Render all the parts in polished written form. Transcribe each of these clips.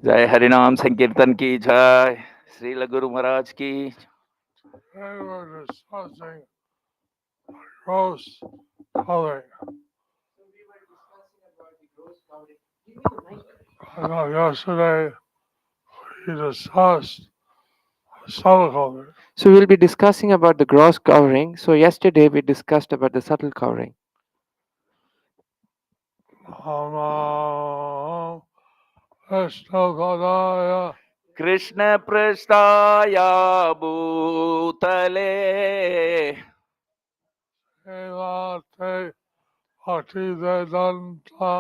जय हरिनाम संकीर्तन की जय, श्री गुरु महाराज की। Today we're discussing gross coloring. I know yesterday we discussed subtle coloring. So we'll be discussing about the gross covering. So yesterday we discussed about the subtle covering. Namo Vishnu Padaya Krishna पृष्ठाया भूतले Srimate Bhaktivedanta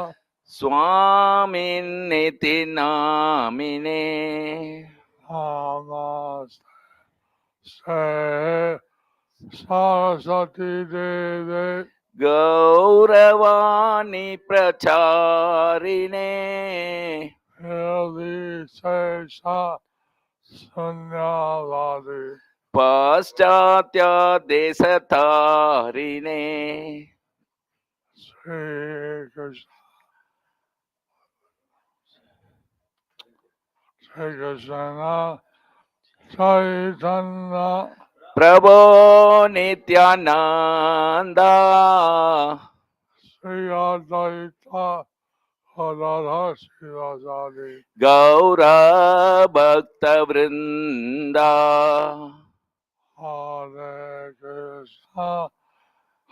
स्वामिन्निति नामिने Namaste Saraswati Devi गौरवाणी प्रचारिणे Nirvishesha Sunyavadi पाश्चात्य देशतारिणे Sri Krishna Sri Krishna Chaitanya प्रभो Nityananda Sri Advaita Gadadhar Srivasadi गौर भक्त वृंदा Hare Krishna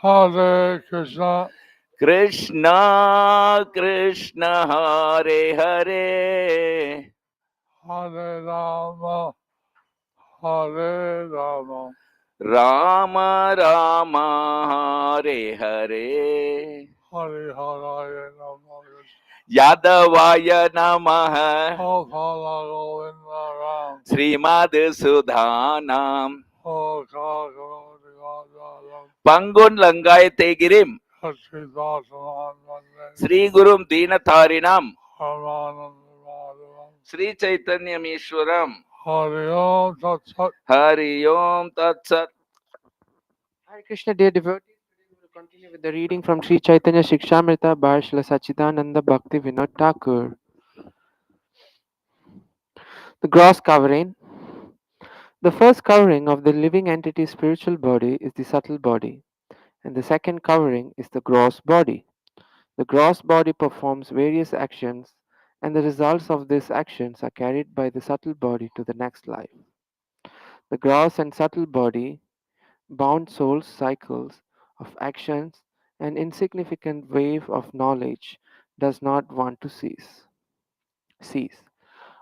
Hare Krishna Krishna Krishna Hare Hare Hare Rama Hare Rama Ram Ram Hare Hare Hare Haraya Namo यादवाय नमः Gopala Govinda Ram श्रीमद्सुधानां Okakaram पंगुन लंगायते गिरिम Sachidasanam Vande Shri गुरुम दीनतारिणाम Paramananda Shri चैतन्यमीश्वरम Hare Om Tat Sat Hari ओम तत्सत। Hare Krishna, dear devotees. Today we will continue with the reading from Sri Chaitanya Shikshamrita by Srila Sachidananda Bhakti Vinod Thakur. The gross covering. The first covering of the living entity's spiritual body is the subtle body, and the second covering is the gross body. The gross body performs various actions, and the results of these actions are carried by the subtle body to the next life. The gross and subtle body bound soul's cycles of actions and insignificant wave of knowledge does not want to cease.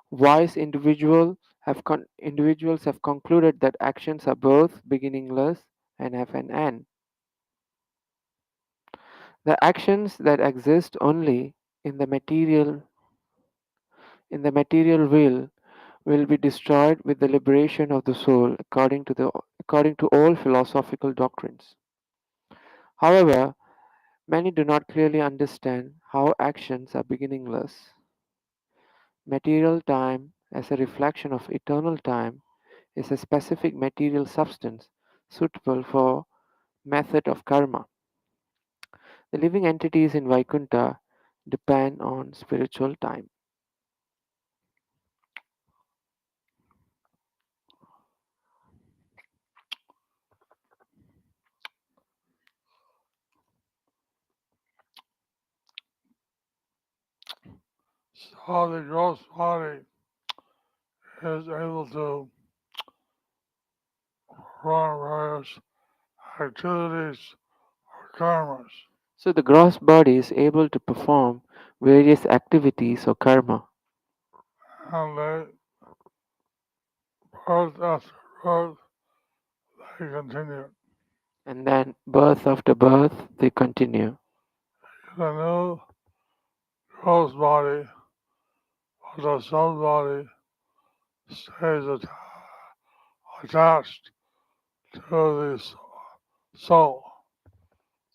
Wise individuals have concluded that actions are both beginningless and have an end. The actions that exist only in the material will be destroyed with the liberation of the soul according to all philosophical doctrines. However, many do not clearly understand how actions are beginningless. Material time, as a reflection of eternal time, is a specific material substance suitable for method of karma. The living entities in Vaikuntha depend on spiritual time. So the gross body is able to run various activities or karmas. So the gross body is able to perform various activities or karma, And they, birth after birth, they continue. and then birth after birth they continue. The new gross body or the soul body stays attached to the soul.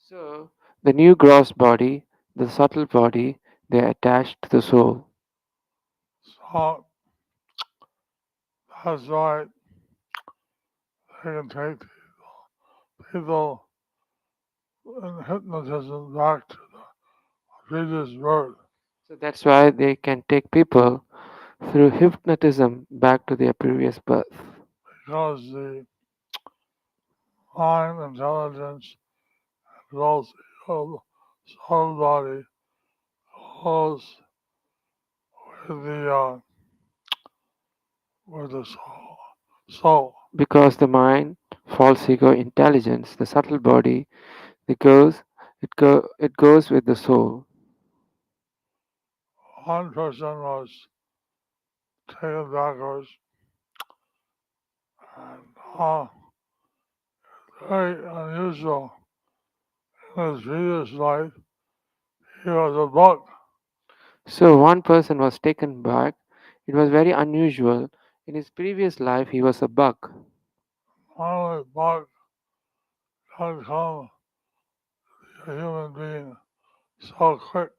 So the new gross body, the subtle body, they are attached to the soul. So that's why they can take people in hypnotism back to the previous birth. So that's why they can take people through hypnotism back to their previous birth. because the mind intelligence both soul body goes with the soul. Because the mind, false ego, intelligence, the subtle body, it goes with the soul. One person was taken backwards, and very unusual. In his previous life, he was a buck. So one person was taken back. It was very unusual. In his previous life, he was a buck. Normally, buck doesn't come to a human being so quick,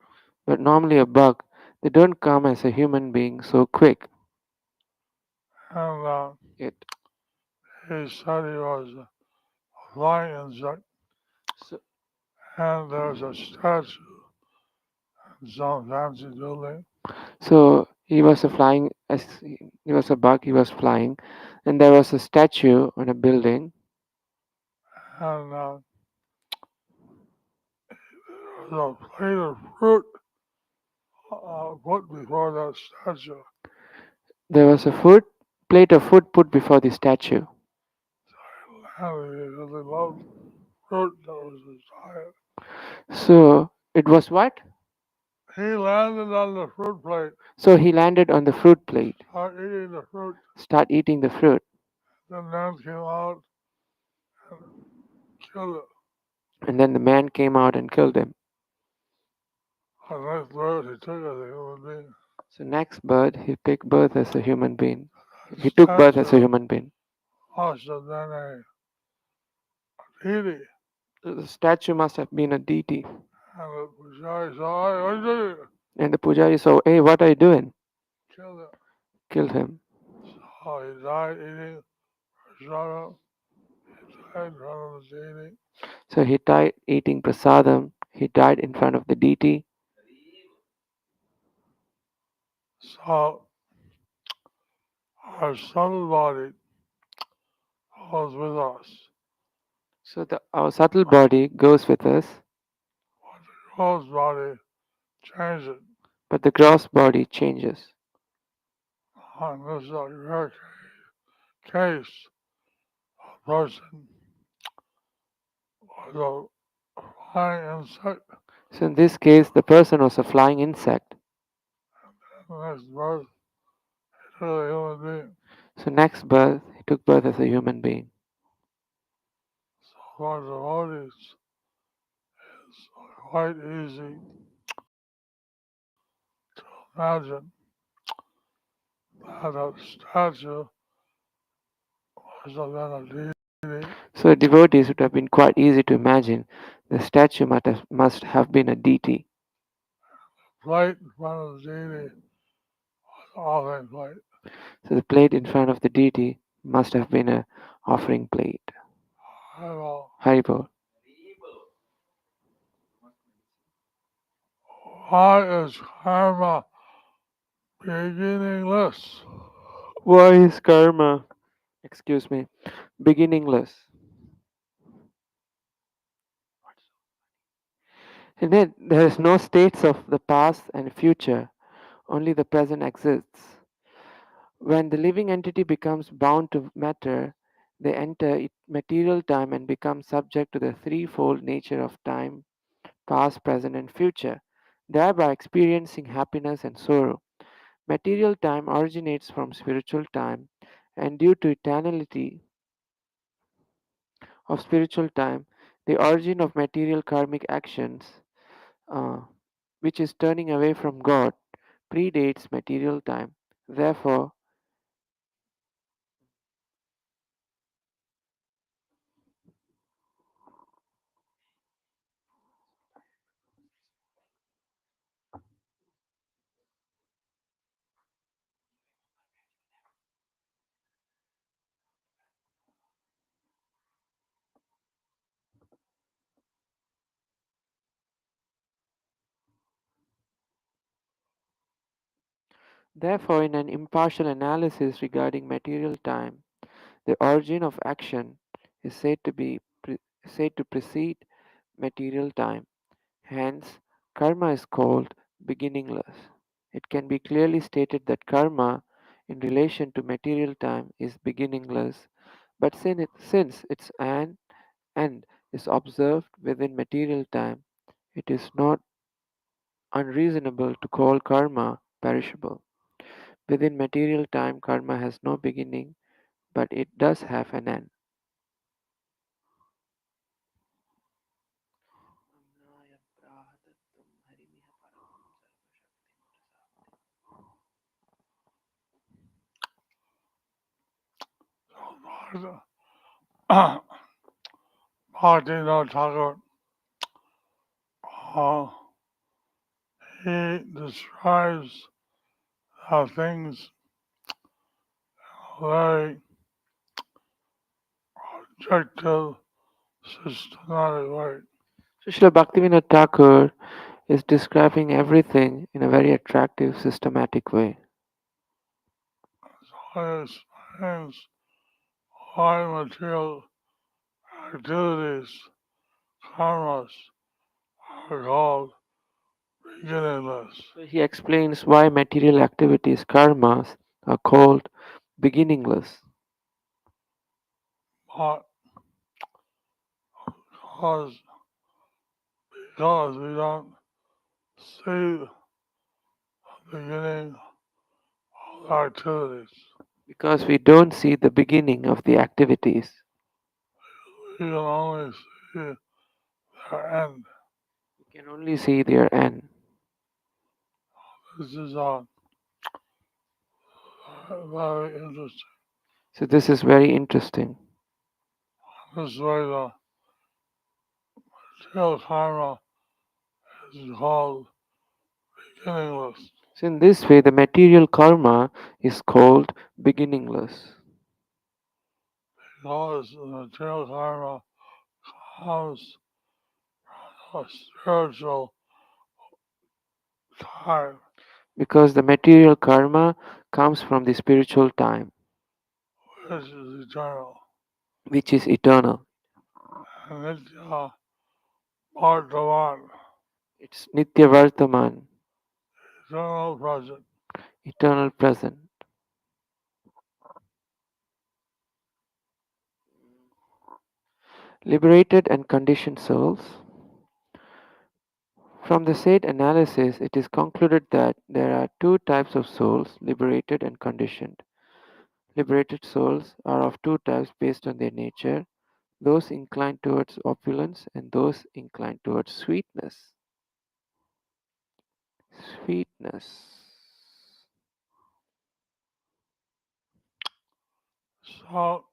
But normally, a buck, they don't come as a human being so quick. and It he said he was a flying insect, so, and there's a statue in some fancy building, so he was a flying. As he was a buck, he was flying, and there was a statue on a building. and there's a plate of fruit put before that statue. There was a food plate of food put before the statue. And he really loved fruit, that was his diet. So it was what? He landed on the fruit plate, So he landed on the fruit plate, started eating the fruit. start eating the fruit, The man came out and killed it. and then the man came out and killed him. On the next birth, he took as a human being. So next birth, he took birth as a human being. The He took birth as a statue human being. must have been a deity. So the statue must have been a deity. And the Pujari said, "Hey, what are you doing?" And the pujari saw, hey, what are you doing? Killed it. Killed him. So he died eating prasada. He died in front of the deity. So he died eating prasadam. He died in front of the deity. So our subtle body goes with us. So our subtle body goes with us, But the gross body changes. but the gross body changes. And this is a rare case. A person was a flying insect. So in this case, the person was a flying insect. The next birth, he took a human being. So next birth, he took birth as a human being. So for devotees, it's quite easy to imagine that a statue must have been a deity. So devotees would have been quite easy to imagine. The statue must have been a deity. Plate in front of the deity was offering plate. So the plate in front of the deity must have been a offering plate. Well, Haribol. why is karma beginningless? Why is karma, excuse me, beginningless? In it, there is no states of the past and future, only the present exists. When the living entity becomes bound to matter, they enter material time and become subject to the threefold nature of time, past, present, and future, thereby experiencing happiness and sorrow. Material time originates from spiritual time, and due to eternality of spiritual time, the origin of material karmic actions, uh, which is turning away from God, predates material time. Therefore, Therefore, in an impartial analysis regarding material time, the origin of action is said to precede material time. Hence, karma is called beginningless. It can be clearly stated that karma in relation to material time is beginningless, but since its end is observed within material time, it is not unreasonable to call karma perishable. Within material time, karma has no beginning, but it does have an end. Bhaktivinoda Thakur, uh, he describes how things very objective, systematic way. Srila Bhaktivinoda Thakur is describing everything in a very attractive, systematic way. So he explains why material activities, karmas, are called beginningless. So he explains why material activities, karmas, are called beginningless. But because, because we don't see the beginning of the activities, Because we don't see the beginning of the activities, we can only see their end. we can only see their end. This is very interesting. So this is very interesting. This way, the material karma is called beginningless So in this way, the material karma is called beginningless. because the material karma comes from a spiritual time, Because the material karma comes from the spiritual time, which is eternal. which is eternal. And part2, It's Nitya Vartaman, eternal present. eternal present. Liberated and conditioned souls. From the said analysis, it is concluded that there are two types of souls, liberated and conditioned. Liberated souls are of two types based on their nature, those inclined towards opulence and those inclined towards sweetness. Sweetness. So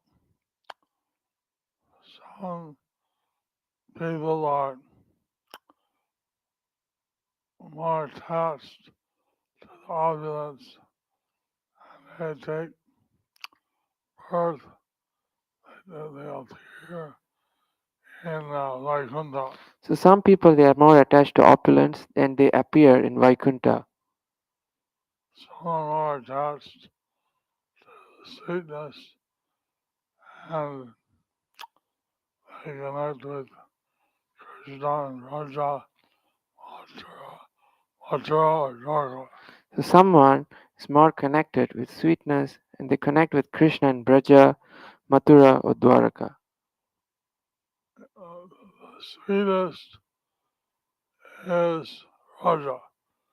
some people are more attached to the opulence and they take birth, they appear in Vaikuntha. So some people they are more attached to opulence and they appear in Vaikuntha. Some are more attached to sweetness and they connect with Krishna and Raja, Mathura, Mathura or Dwarka. So someone is more connected with sweetness and they connect with Krishna and Braja, Mathura or Dwaraka. The sweetest is Raja.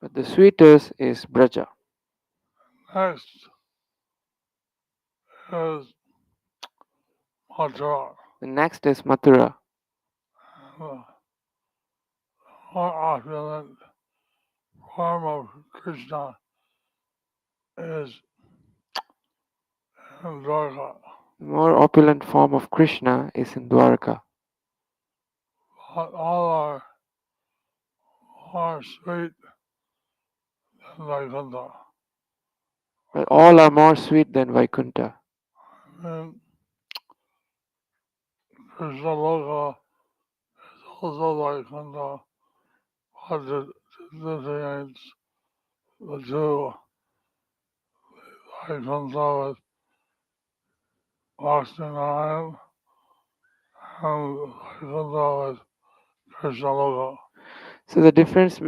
But the sweetest is Braja. Next is Mathura. The next is Mathura. The more opulent form of Krishna is in Dwarka. The more opulent form of Krishna is in Dwaraka. But all are more sweet than Vaikuntha. But all are more sweet than Vaikuntha. And Krishna Loka is also Vaikuntha, but it differentiates the two Vaikuntha is Bhakti-Narayan, and Vaikuntha is Krishna Loka. So the difference,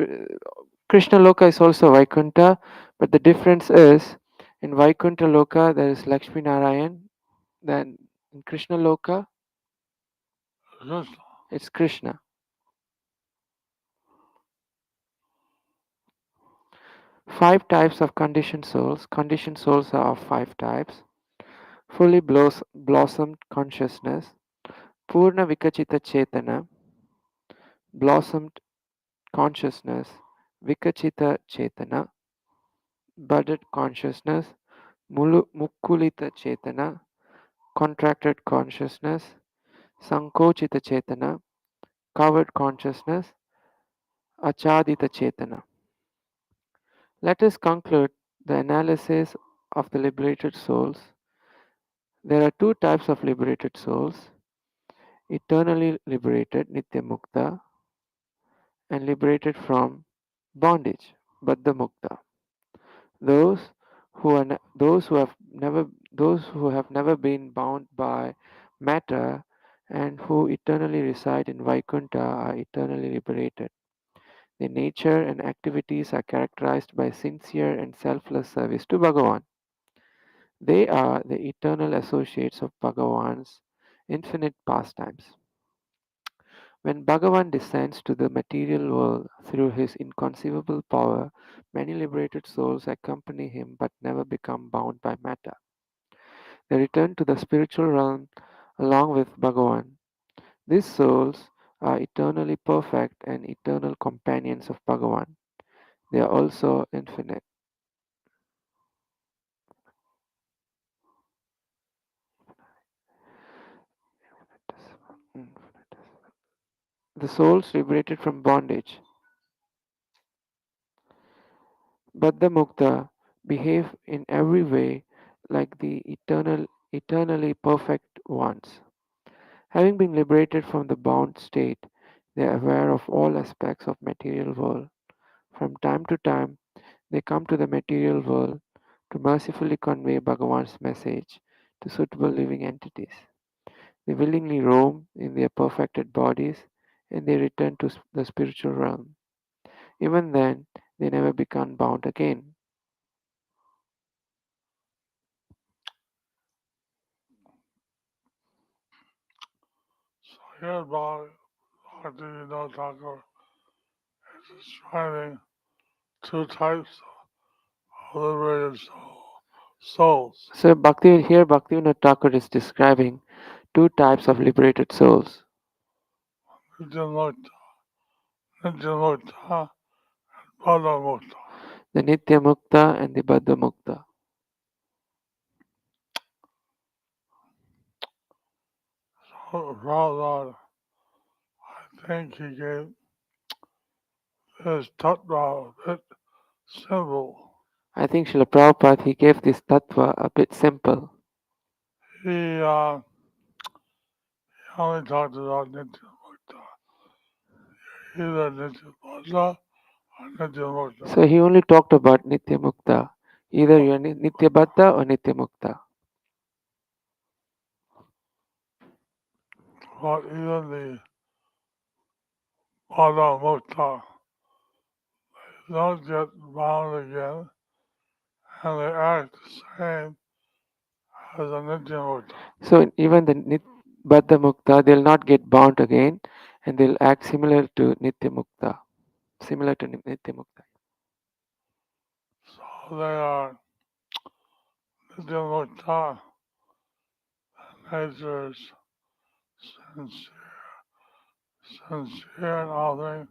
Krishna Loka is also Vaikuntha, but the difference is in Vaikuntha Loka there is Lakshmi Narayan, then in Krishna Loka Krishna. it's Krishna. Five types of conditioned souls. Conditioned souls are of five types. Fully blossomed consciousness, Purna Vikachita Chetana, blossomed consciousness, Vikachita Chetana, budded consciousness, Mukkulita Chetana, contracted consciousness, Sankochita Chetana, covered consciousness, Achadita Chetana. Let us conclude the analysis of the liberated souls. There are two types of liberated souls: eternally liberated, Nitya Mukta, and liberated from bondage, Baddha Mukta. Those those who have never been bound by matter and who eternally reside in Vaikuntha are eternally liberated. Their nature and activities are characterized by sincere and selfless service to Bhagavan. They are the eternal associates of Bhagavan's infinite pastimes. When Bhagavan descends to the material world through his inconceivable power, many liberated souls accompany him but never become bound by matter. They return to the spiritual realm along with Bhagavan. These souls are eternally perfect and eternal companions of Bhagavan. They are also infinite. The souls liberated from bondage. Baddha Mukta behave in every way like the eternally perfect ones. Having been liberated from the bound state, they are aware of all aspects of material world. From time to time, they come to the material world to mercifully convey Bhagavan's message to suitable living entities. They willingly roam in their perfected bodies and they return to the spiritual realm. Even then, they never become bound again. So here Bhakti Thakur is describing two types of liberated souls. So Bhaktivinoda Thakur is describing two types of liberated souls, Nitya Mukta, Bhadra Mukta. the Nitya Mukta and the Baddha Mukta. So Prabhupada, I think he gave this tattva a bit simple. I think Srila Prabhupada he gave this tattva a bit simple. He only talked about Nitya Mukta, either Nitya Bhadra or Nitya Mukta. So he only talked about Nitya Mukta. Either you are Nitya Baddha or Nitya Mukta. But even the Bhadra Mukta don't get bound again, and they act the same as a Nitya Mukta. So even the Baddha Mukta, they'll not get bound again and they'll act similar to Nitya Mukta. Similar to Nitya Mukta. So they are Nitya Mukta, nature is sincere, sincere and offering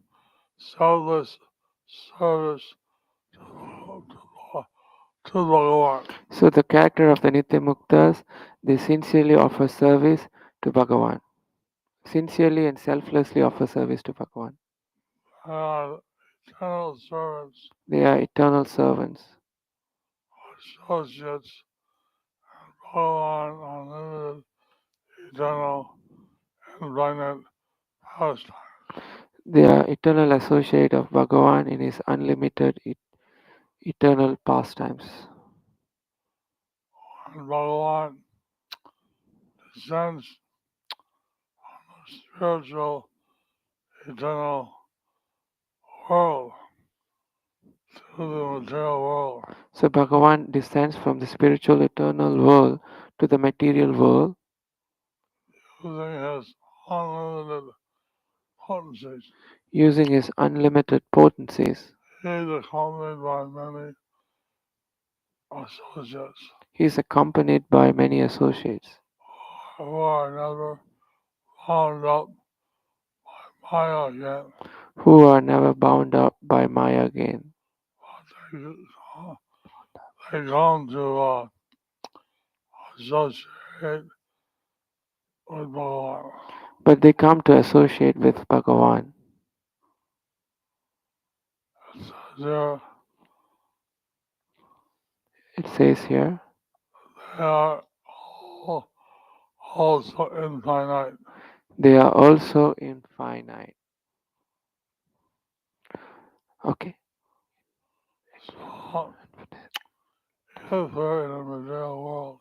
selfless service to Bhagavan. So the character of the Nitya Muktas, they sincerely offer service to Bhagavan. Sincerely and selflessly offer service to Bhagavan. Eternal servants, They are eternal servants. associates, Bhagavan unlimited, eternal, infinite pastime. They are eternal associate of Bhagavan in his unlimited eternal pastimes. when Bhagavan descends on the spiritual eternal world to the material world, So Bhagavan descends from the spiritual eternal world to the material world using his unlimited potencies. using his unlimited potencies. He is accompanied by many associates He is accompanied by many associates who are never bound up by Maya again, who are never bound up by Maya again, but they come to associate with Bhagavan. but they come to associate with Bhagavan. There, It says here, they are also infinite. they are also infinite. Okay. So, if we're in a material world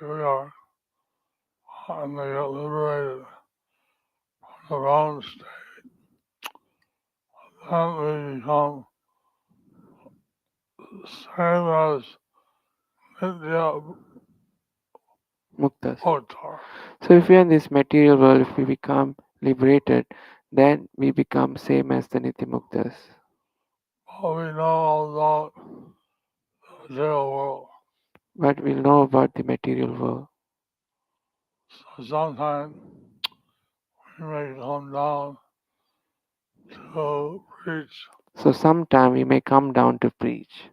like we are, and they get liberated from the wrong state, then we become the same as Nitya Muktas. Bhaktar. So if we are in this material world, if we become liberated, then we become same as the Nityamuktas. But we know about the material world. But we'll know about the material world. So sometimes we may come down to preach. So sometime we may come down to preach.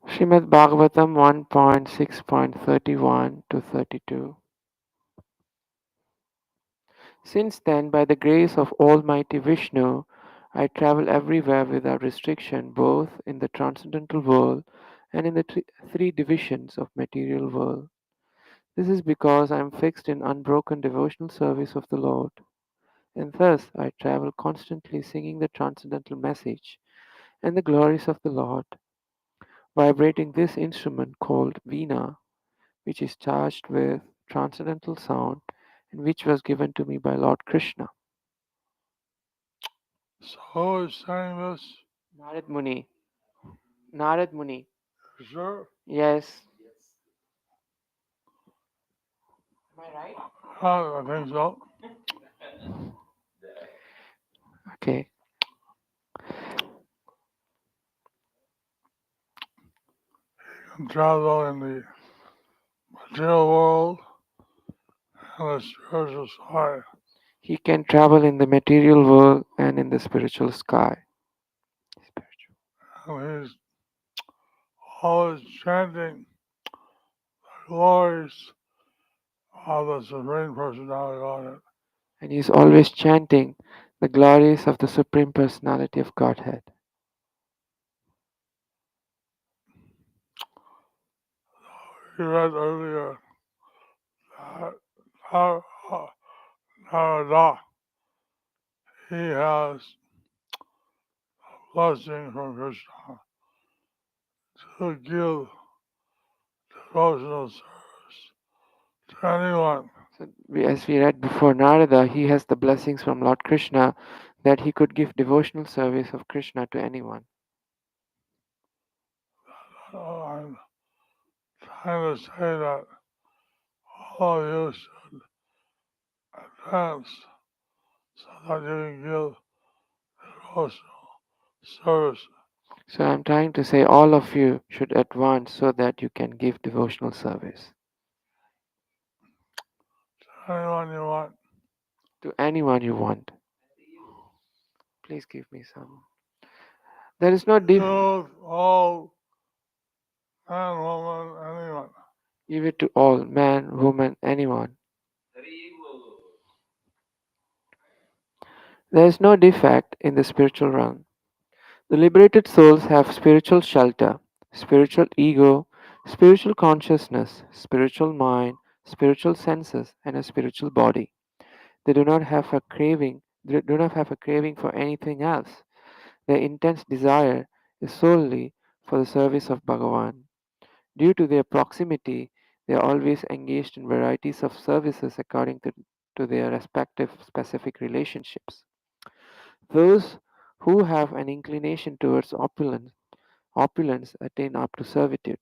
Srimad Bhagavatam 1.6.31 to 32. Since then, by the grace of Almighty Vishnu, I travel everywhere without restriction, both in the transcendental world and in the three divisions of material world. This is because I am fixed in unbroken devotional service of the Lord, and thus I travel constantly singing the transcendental message and the glories of the Lord, vibrating this instrument called Veena, which is charged with transcendental sound and which was given to me by Lord Krishna. So who is saying this? Narad Muni. Narad Muni. You sure? Yes. Am I right? I think so. Okay. You can travel in the material world and the spiritual side. He can travel in the material world and in the spiritual sky. And he's always chanting the glories of the Supreme Personality of Godhead. And he is always chanting the glories of the Supreme Personality of Godhead. We read earlier that Nar- Narada, he has blessing from Krishna to give devotional service to anyone. So as we read before, Narada, he has the blessings from Lord Krishna that he could give devotional service of Krishna to anyone. I'm trying to say that all of you should advance so that you can give devotional service So I'm trying to say all of you should advance so that you can give devotional service to anyone you want. to anyone you want. Please give me some. There is no Youth, old, man, woman, anyone. give it to all, man, woman, anyone. There is no defect in the spiritual realm. The liberated souls have spiritual shelter, spiritual ego, spiritual consciousness, spiritual mind, spiritual senses, and a spiritual body. They do not have a craving. They do not have a craving for anything else. Their intense desire is solely for the service of Bhagavan. Due to their proximity, they are always engaged in varieties of services according to their respective specific relationships. Those who have an inclination towards opulence attain up to servitude.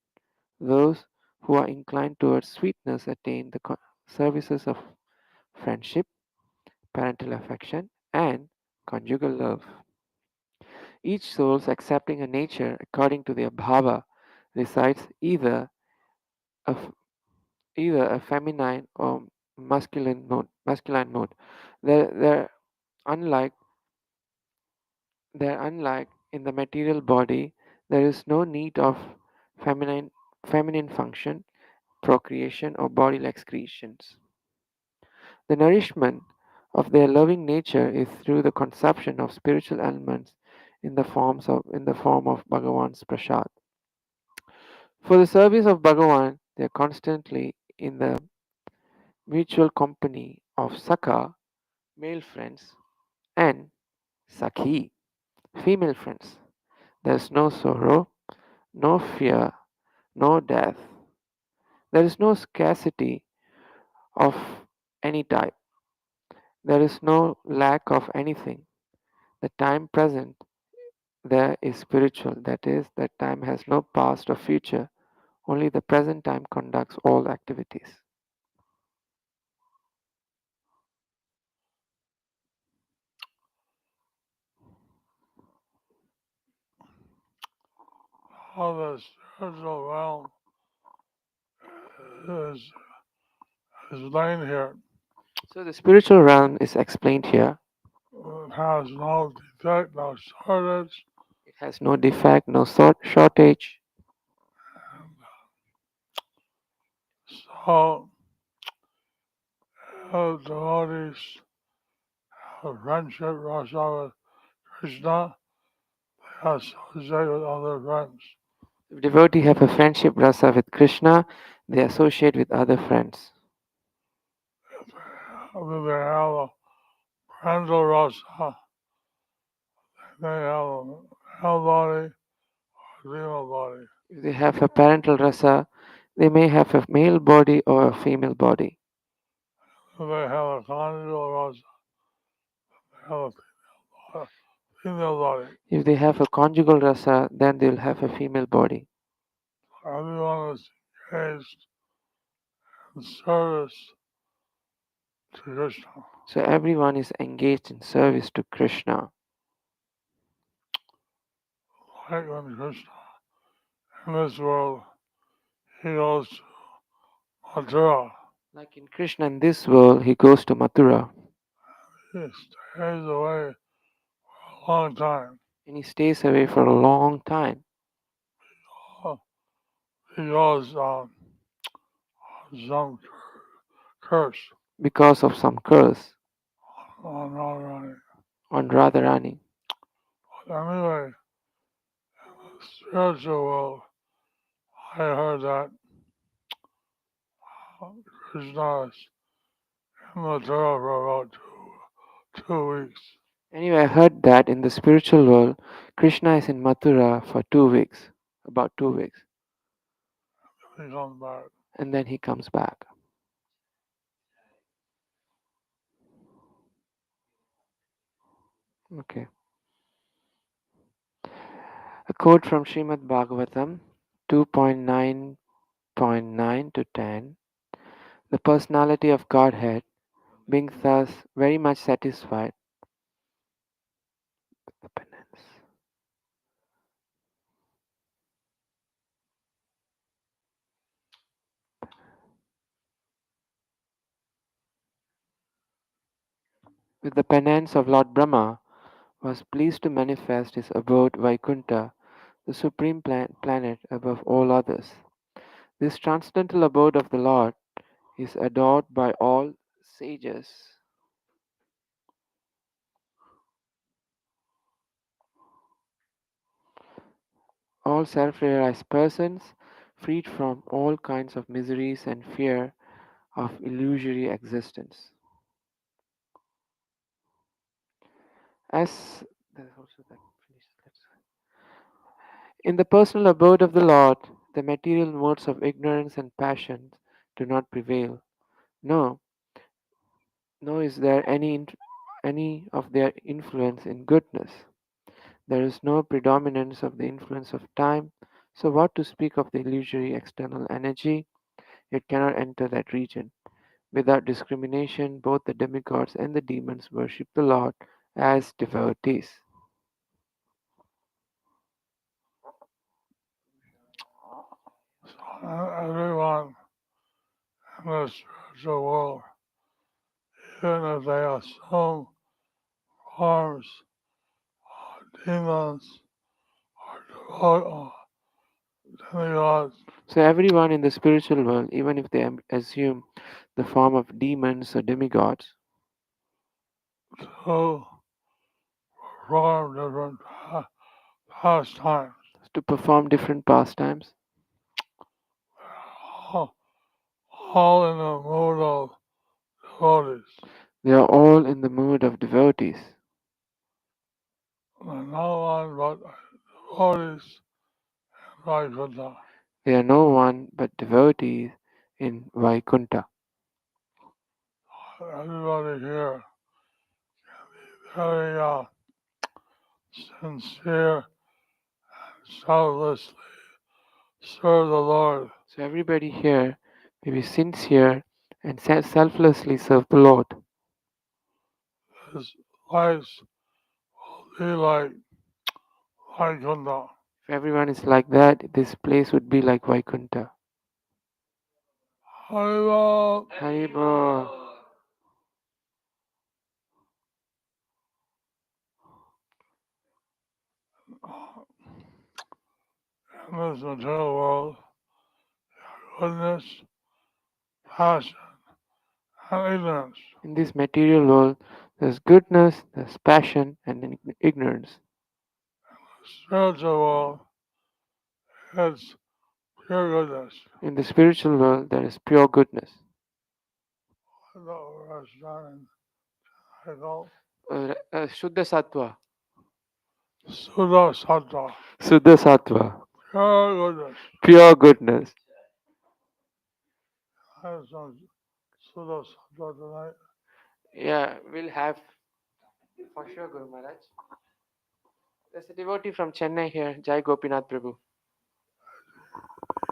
Those who are inclined towards sweetness attain the services of friendship, parental affection, and conjugal love. Each soul's accepting a nature according to their bhava resides a, f- either a feminine or masculine mode. They're unlike they're unlike in the material body. There is no need of feminine feminine function, procreation, or bodily excretions. The nourishment of their loving nature is through the consumption of spiritual elements in the form of Bhagavan's prasad. For the service of Bhagavan, they are constantly in the mutual company of Sakha, male friends, and Sakhi, female friends. There is no sorrow, no fear, no death. There is no scarcity of any type. There is no lack of anything. The time present there is spiritual, that is, that time has no past or future, only the present time conducts all activities. How the spiritual realm is explained here. So the spiritual realm is explained here. It has no defect, no shortage, It has no defect, no shortage. so devotees have friendship rasa with Krishna, they associate with other friends. If devotee have a friendship rasa with Krishna, they associate with other friends. If they have a parental rasa, they have a male body or female body. If they have a parental rasa, they may have a male body or a female body. If they have a conjugal rasa, they have a female body. If they have a conjugal rasa, then they'll have a female body. Everyone is engaged in service to Krishna. So everyone is engaged in service to Krishna. Like when Krishna in this world, he goes to Mathura. Like in Krishna in this world, he goes to Mathura He stays away for a long time and he stays away for a long time uh, because some curse because of some curse on Radharani. on Radharani. But anyway, in the spiritual world, I heard that Krishna is in Mathura for about 2 weeks. Anyway, I heard that in the spiritual world, Krishna is in Mathura for 2 weeks, about 2 weeks, He comes back. and then he comes back. Okay. A quote from Srimad Bhagavatam 2.9.9 to 10. The personality of Godhead, being thus very much satisfied with the penance, of Lord Brahma, was pleased to manifest his abode Vaikuntha, the supreme planet above all others. This transcendental abode of the Lord is adored by all sages, all self realized persons, freed from all kinds of miseries and fear of illusory existence. As there's also that finish. In the personal abode of the Lord, the material modes of ignorance and passion do not prevail. No, nor is there any of their influence in goodness. There is no predominance of the influence of time. So, what to speak of the illusory external energy? It cannot enter that region. Without discrimination, both the demigods and the demons worship the Lord as devotees. So everyone in the spiritual world, even if they assume forms of demons or demigods, So, everyone in the spiritual world, even if they assume the form of demons or demigods, to perform different pastimes, to perform different pastimes, all, all in the mood of devotees. they are all in the mood of devotees. And no one but devotees in Vaikuntha. They are no one but devotees in Vaikuntha. Everybody here very sincere and selflessly serve the Lord. So, everybody here may be sincere and selflessly serve the Lord. His lives will be like Vaikuntha. If everyone is like that, this place would be like Vaikuntha. Haribo. Haribo. In this material world, goodness, passion, and ignorance. In this material world, there's goodness, there's passion, and ignorance. Spiritual world, it's pure goodness. In the spiritual world, there is pure goodness. The restaurant in Hegel, Shuddha Sattva. Suddha Sattva, Shuddha Sattva. pure goodness. Pure goodness. I have some Suddha Sattva tonight. Yeah, we'll have for sure, Guru Maharaj. There's a devotee from Chennai here, Jai Gopinath Prabhu.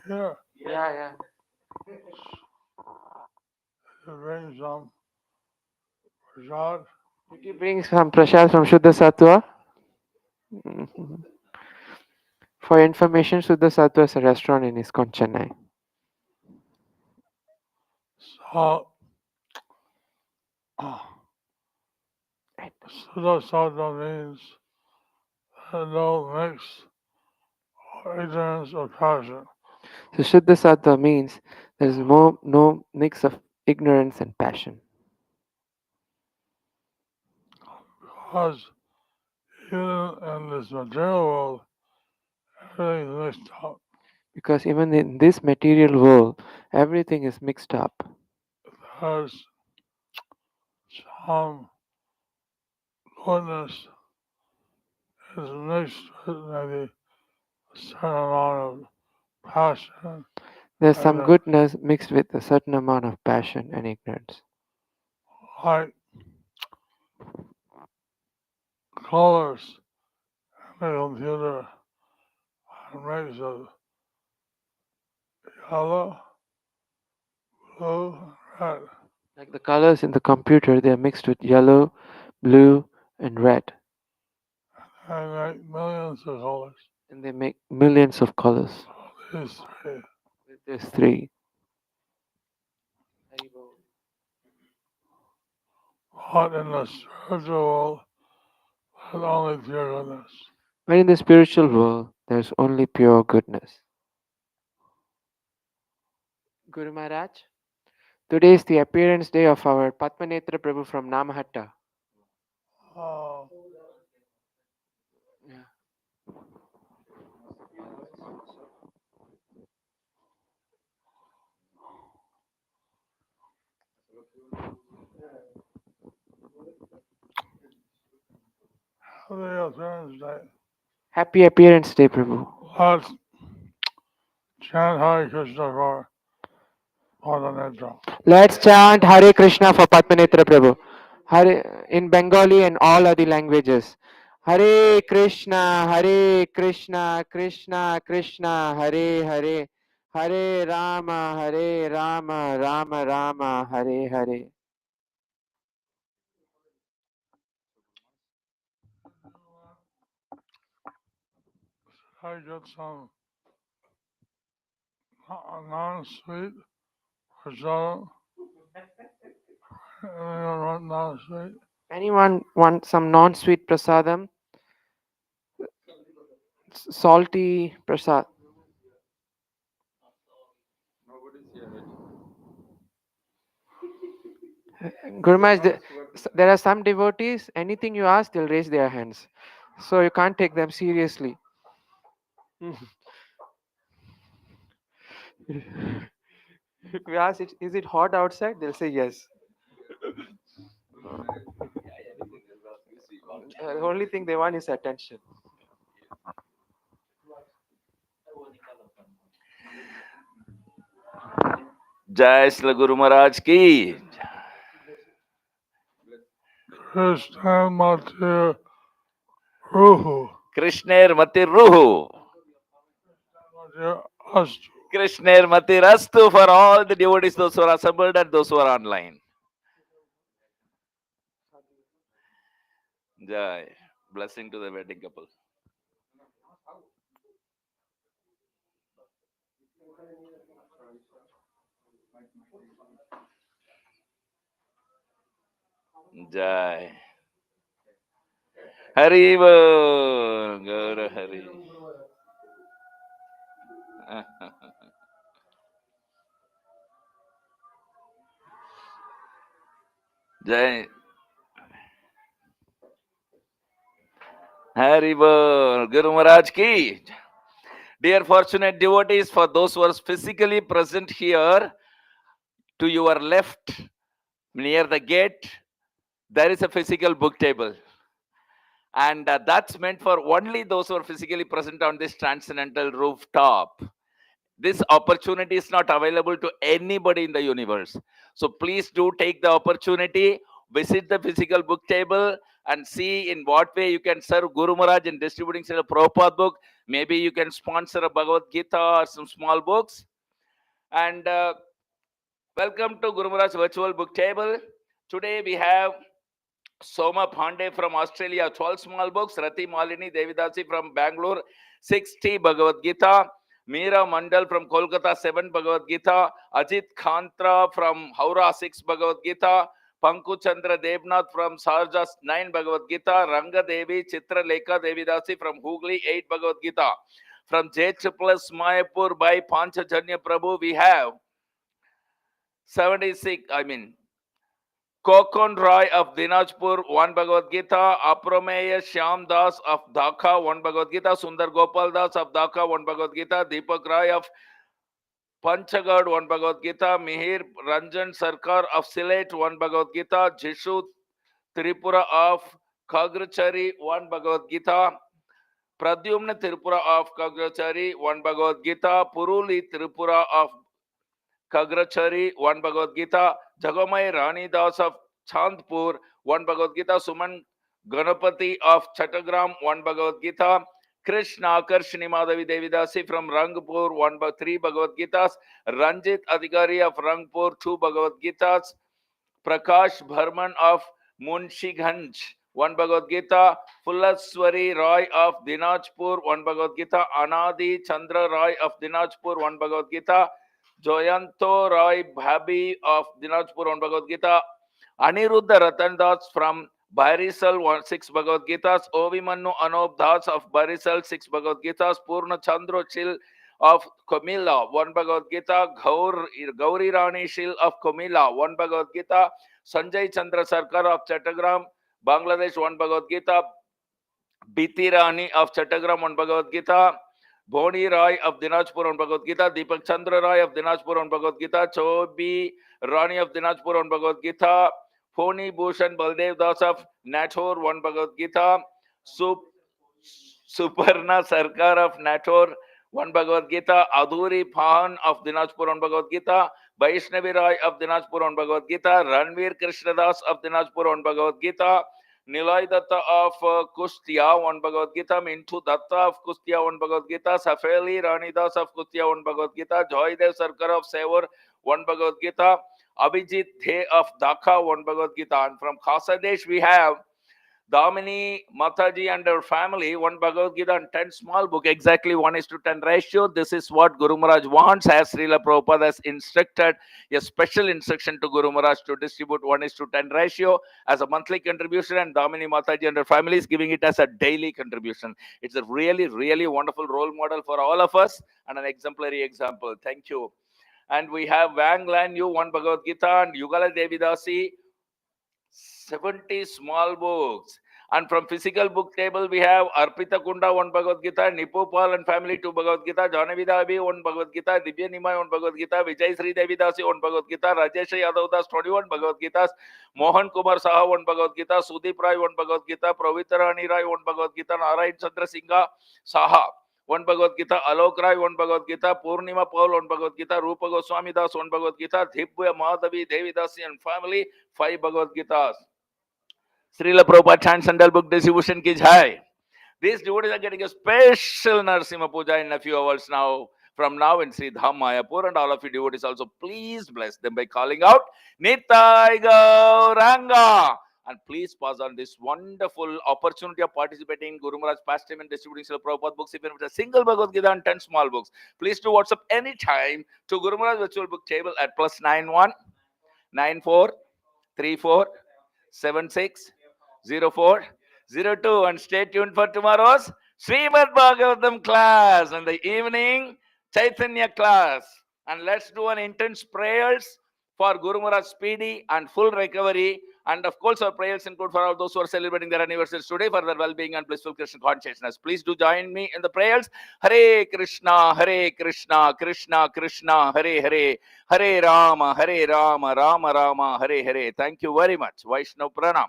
Here, Yeah, yeah. to bring some prasad. Did you bring some prasad from Shuddha Sattva? Mhm. For your information, Shuddha Sattva is a restaurant in ISKCON Chennai. So, Suddha Sattva means no mix or ignorance or passion. So Shuddha Sattva means there is no mix of ignorance and passion. Because even in this material world, everything is mixed up. Because even in this material world, everything is mixed up. There's some goodness is mixed with maybe a certain amount of passion. There's some And goodness mixed with a certain amount of passion and ignorance. like colors in the computer are mix of yellow, blue, and red. Like the colors in the computer, they are mixed with yellow, blue, and red. They make millions of colors. And they make millions of colors. These three. With these three. But in the spiritual world, there's only pure goodness. But in the spiritual world, there's only pure goodness. Guru Maharaj, today is the appearance day of our Padmanetra Prabhu from Namahatta. Oh, Yeah. the appearance day. Happy appearance day, Prabhu. Let's chant Hare Krishna for the Netra. Let's chant Hare Krishna for Padmanetra Prabhu. Hare in Bengali and all other languages. Hare Krishna, Krishna Krishna, Hare Hare, Hare Rama, Rama Rama, Hare Hare. I get some non-sweet prasadam. Anyone want non-sweet? Anyone want some non-sweet prasadam? Salty prasad. Guru Maharaj, there are some devotees, anything you ask, they'll raise their hands. So you can't take them seriously. If we ask, is it hot outside? They'll say yes. The only thing they want is attention. जय श्री गुरु महाराज की Krishna Mati Ruhu. कृष्णेर मति रुहु Astu. कृष्णेर मति रस्तु for all the devotees those who are assembled and those who are online. Jai. Blessing to the wedding couple. Jai. Hari Bol. Gaura Hari. Jai. Hari Bol. Guru Maharaj ki. Dear fortunate devotees, for those who are physically present here, to your left, near the gate, there is a physical book table. And that's meant for only those who are physically present on this transcendental rooftop. This opportunity is not available to anybody in the universe. So please do take the opportunity, visit the physical book table and see in what way you can serve Guru Maharaj in distributing a Prabhupada book. Maybe you can sponsor a Bhagavad Gita or some small books. And welcome to Guru Maharaj's virtual book table. Today we have Soma Pandey from Australia, 12 small books. Rati Malini Devidasi from Bangalore, 60 Bhagavad Gita. Meera Mandal from Kolkata, 7 Bhagavad Gita. Ajit Khantra from Howrah, 6 Bhagavad Gita. Panku Chandra Devnath from Sharjah, 9 Bhagavad Gita. Ranga Devi Chitra Lekha Devidasi from Hooghly, 8 Bhagavad Gita. From J Plus Mayapur by Panchajanya Prabhu, we have 76, Kokon Roy of Dinajpur, 1 Bhagavad Gita. Aprameya Shyam Das of Dhaka, 1 Bhagavad Gita. Sundar Gopal Das of Dhaka, 1 Bhagavad Gita. Deepak Roy of Panchagad, 1 Bhagavad Gita. Mihir Ranjan Sarkar of Sylhet, 1 Bhagavad Gita. Jishu Tripura of Kagrachari, 1 Bhagavad Gita. Pradyumna Tripura of Kagrachari, 1 Bhagavad Gita. Puruli Tripura of Kagrachari, 1 Bhagavad Gita. Jagamai Rani Das of Chandpur, 1 Bhagavad Gita. Suman Ganapati of Chattagram, 1 Bhagavad Gita. Krishna Karshini Madhavi Devidasi from Rangpur, 3 Bhagavad Gitas. Ranjit Adhikari of Rangpur, 2 Bhagavad Gitas. Prakash Bharman of Munshiganj, 1 Bhagavad Gita. Fulaswari Roy of Dinajpur, 1 Bhagavad Gita. Anadi Chandra Roy of Dinajpur, 1 Bhagavad Gita. Joyanto Roy Bhabi of Dinajpur, 1 Bhagavad Gita. Aniruddha Ratan Das from Barisal, 6 Bhagavad Gitas. Ovimannu Anob Das of Barisal, 6 Bhagavad Gitas. Purna Chandro Chil of Komila, 1 Bhagavad Gita. Gauri Rani Shil of Komila, 1 Bhagavad Gita. Sanjay Chandra Sarkar of Chattagram, Bangladesh, 1 Bhagavad Gita. Biti Rani of Chattagram, 1 Bhagavad Gita. Boni Roy of Dinajpur, 1 Bhagavad Gita. Deepak Chandra Roy of Dinajpur, 1 Bhagavad Gita. Chobi Rani of Dinajpur, 1 Bhagavad Gita. Phoni Bhushan Baldev Das of Nathor, 1 Bhagavad Gita. Suparna Sarkar of Nathor, one Bhagavad Gita, Adhuri Pahan of Dinajpur on Bhagavad Gita, Vaishnavi Rai of Dinajpur on Bhagavad Gita, Ranveer Krishnadas of Dinajpur on Bhagavad Gita, Nilay Datta of Kustia on Bhagavad Gita, Mintu Datta of Kustia on Bhagavad Gita, Safeli Ranidas of Kustia on Bhagavad Gita, Joydev Sarkar of Sevar one Bhagavad Gita, Abhijit The of Dhaka one Bhagavad Gita, and from Khasadesh we have Damini Mataji and her family, one Bhagavad Gita and 10 small book, exactly 1:10 ratio. This is what Guru Maharaj wants, as Srila Prabhupada has instructed a special instruction to Guru Maharaj to distribute 1:10 ratio as a monthly contribution, and Damini Mataji and her family is giving it as a daily contribution. It's a really, really wonderful role model for all of us and an exemplary example. Thank you. And we have Wang Lan Yu, one Bhagavad Gita, and Yugala Devidasi, 70 small books. And from physical book table, we have Arpita Kunda, one Bhagavad Gita, Nipopal and family, 2 Bhagavad Gita, Janavida Abhi, 1 Bhagavad Gita, Divya Nimai, 1 Bhagavad Gita, Vijay Sri Devidasi, 1 Bhagavad Gita, Rajesh Yadav Das, 21 Bhagavad Gitas, Mohan Kumar Saha, 1 Bhagavad Gita, Sudeep Rai, 1 Bhagavad Gita, Pravitra Rani Rai, 1 Bhagavad Gita, Narayan Chandra Singha Saha, 1 Bhagavad Gita, Alok Rai, 1 Bhagavad Gita, Purnima Paul, 1 Bhagavad Gita, Rupa Goswami Das, 1 Bhagavad Gita, Dhibya Madhavi Devidasi and family, 5 Bhagavad Gitas. Srila Prabhupada Transcendental book distribution ki jai. These devotees are getting a special Narasimha Puja in a few hours now, from now in Sri Dham Mayapur, and all of you devotees also please bless them by calling out Nitai Gauranga. And please pass on this wonderful opportunity of participating in Guru Maharaj pastime and distributing Srila Prabhupada books, even with a single Bhagavad Gita and 10 small books. Please do WhatsApp anytime to Guru Maharaj virtual book table at +91 94 34 76 0402, and stay tuned for tomorrow's Srimad Bhagavatam class and the evening Chaitanya class. And let's do an intense prayers for Guru Maharaj's speedy and full recovery. And of course, our prayers include for all those who are celebrating their anniversaries today, for their well-being and blissful Krishna consciousness. Please do join me in the prayers. Hare Krishna, Krishna Krishna, Hare Hare, Hare Rama, Rama Rama, Hare Hare. Thank you very much. Vaishnav Pranam.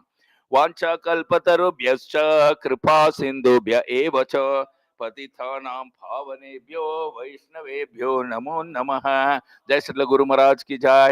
Vancha kalpatarubhyascha kripa sindhubhya eva cha patithanam bhavanebhyo vaishnavebhyo namo namaha. Jai Srila Guru Maharaj ki jai.